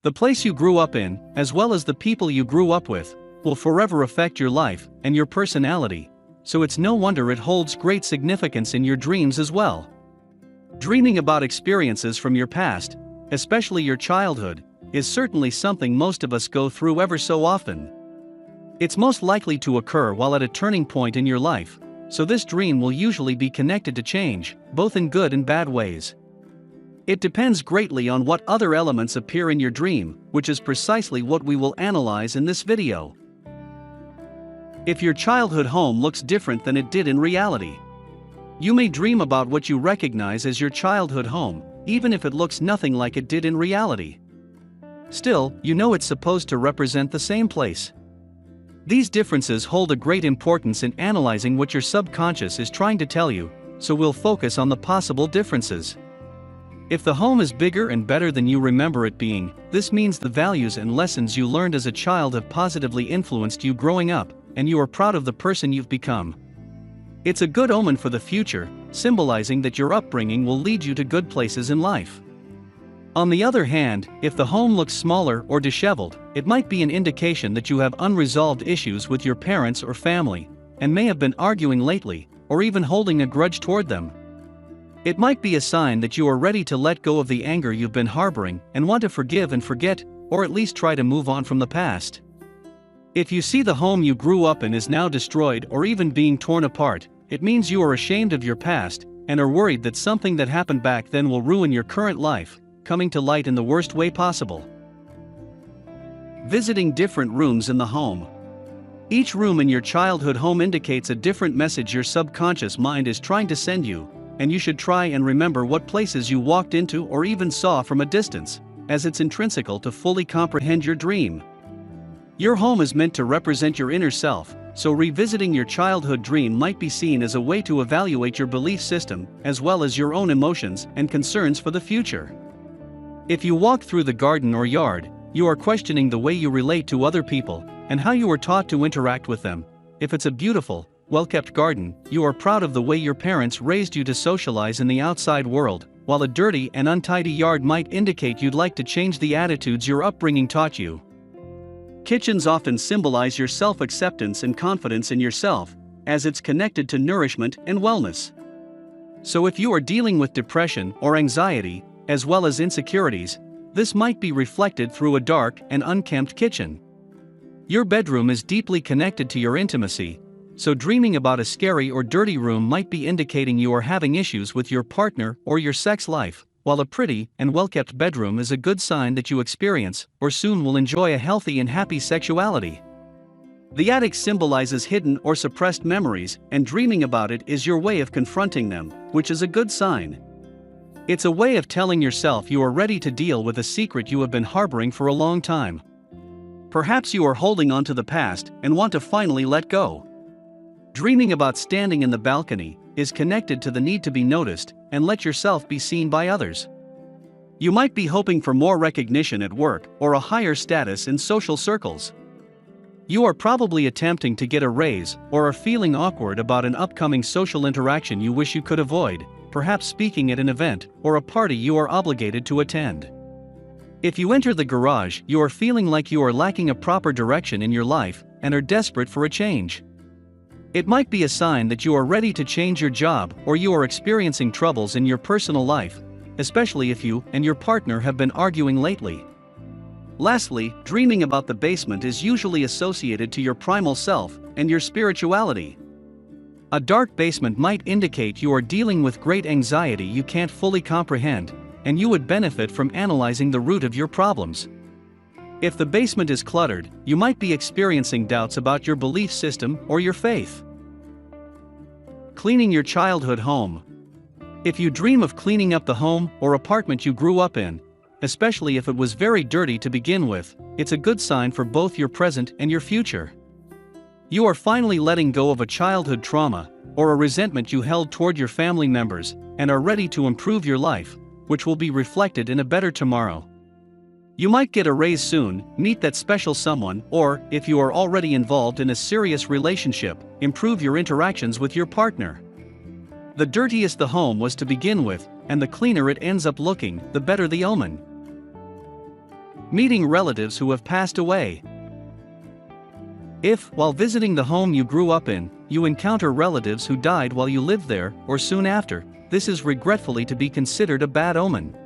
The place you grew up in, as well as the people you grew up with, will forever affect your life and your personality, so it's no wonder it holds great significance in your dreams as well. Dreaming about experiences from your past, especially your childhood, is certainly something most of us go through ever so often. It's most likely to occur while at a turning point in your life, so this dream will usually be connected to change, both in good and bad ways. It depends greatly on what other elements appear in your dream, which is precisely what we will analyze in this video. If your childhood home looks different than it did in reality, you may dream about what you recognize as your childhood home, even if it looks nothing like it did in reality. Still, you know it's supposed to represent the same place. These differences hold a great importance in analyzing what your subconscious is trying to tell you, so we'll focus on the possible differences. If the home is bigger and better than you remember it being, this means the values and lessons you learned as a child have positively influenced you growing up, and you are proud of the person you've become. It's a good omen for the future, symbolizing that your upbringing will lead you to good places in life. On the other hand, if the home looks smaller or disheveled, it might be an indication that you have unresolved issues with your parents or family, and may have been arguing lately, or even holding a grudge toward them. It might be a sign that you are ready to let go of the anger you've been harboring and want to forgive and forget, or at least try to move on from the past. If you see the home you grew up in is now destroyed or even being torn apart, it means you are ashamed of your past and are worried that something that happened back then will ruin your current life, coming to light in the worst way possible. Visiting different rooms in the home. Each room in your childhood home indicates a different message your subconscious mind is trying to send you, and you should try and remember what places you walked into or even saw from a distance, as it's intrinsical to fully comprehend your dream. Your home is meant to represent your inner self, so revisiting your childhood dream might be seen as a way to evaluate your belief system, as well as your own emotions and concerns for the future. If you walk through the garden or yard, you are questioning the way you relate to other people, and how you were taught to interact with them. If it's a beautiful, well-kept garden, you are proud of the way your parents raised you to socialize in the outside world, while a dirty and untidy yard might indicate you'd like to change the attitudes your upbringing taught you. Kitchens often symbolize your self-acceptance and confidence in yourself, as it's connected to nourishment and wellness. So if you are dealing with depression or anxiety, as well as insecurities, this might be reflected through a dark and unkempt kitchen. Your bedroom is deeply connected to your intimacy, so dreaming about a scary or dirty room might be indicating you are having issues with your partner or your sex life, while a pretty and well-kept bedroom is a good sign that you experience or soon will enjoy a healthy and happy sexuality. The attic symbolizes hidden or suppressed memories, and dreaming about it is your way of confronting them, which is a good sign. It's a way of telling yourself you are ready to deal with a secret you have been harboring for a long time. Perhaps you are holding on to the past and want to finally let go. Dreaming about standing in the balcony is connected to the need to be noticed and let yourself be seen by others. You might be hoping for more recognition at work or a higher status in social circles. You are probably attempting to get a raise or are feeling awkward about an upcoming social interaction you wish you could avoid, perhaps speaking at an event or a party you are obligated to attend. If you enter the garage, you are feeling like you are lacking a proper direction in your life and are desperate for a change. It might be a sign that you are ready to change your job or you are experiencing troubles in your personal life, especially if you and your partner have been arguing lately. Lastly, dreaming about the basement is usually associated to your primal self and your spirituality. A dark basement might indicate you are dealing with great anxiety you can't fully comprehend, and you would benefit from analyzing the root of your problems. If the basement is cluttered, you might be experiencing doubts about your belief system or your faith. Cleaning your childhood home. If you dream of cleaning up the home or apartment you grew up in, especially if it was very dirty to begin with, it's a good sign for both your present and your future. You are finally letting go of a childhood trauma or a resentment you held toward your family members and are ready to improve your life, which will be reflected in a better tomorrow. You might get a raise soon, meet that special someone, or, if you are already involved in a serious relationship, improve your interactions with your partner. The dirtiest the home was to begin with, and the cleaner it ends up looking, the better the omen. Meeting relatives who have passed away. If, while visiting the home you grew up in, you encounter relatives who died while you lived there, or soon after, this is regretfully to be considered a bad omen.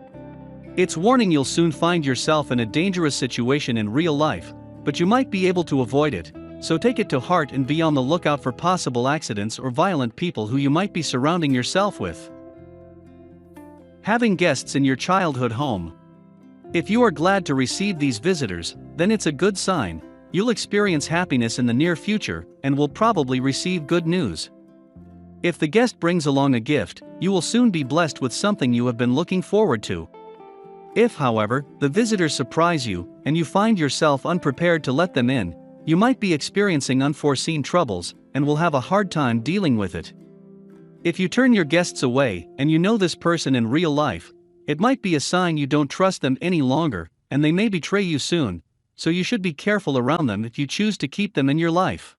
It's warning you'll soon find yourself in a dangerous situation in real life, but you might be able to avoid it, so take it to heart and be on the lookout for possible accidents or violent people who you might be surrounding yourself with. Having guests in your childhood home. If you are glad to receive these visitors, then it's a good sign. You'll experience happiness in the near future, and will probably receive good news. If the guest brings along a gift, you will soon be blessed with something you have been looking forward to. If, however, the visitors surprise you, and you find yourself unprepared to let them in, you might be experiencing unforeseen troubles, and will have a hard time dealing with it. If you turn your guests away, and you know this person in real life, it might be a sign you don't trust them any longer, and they may betray you soon, so you should be careful around them if you choose to keep them in your life.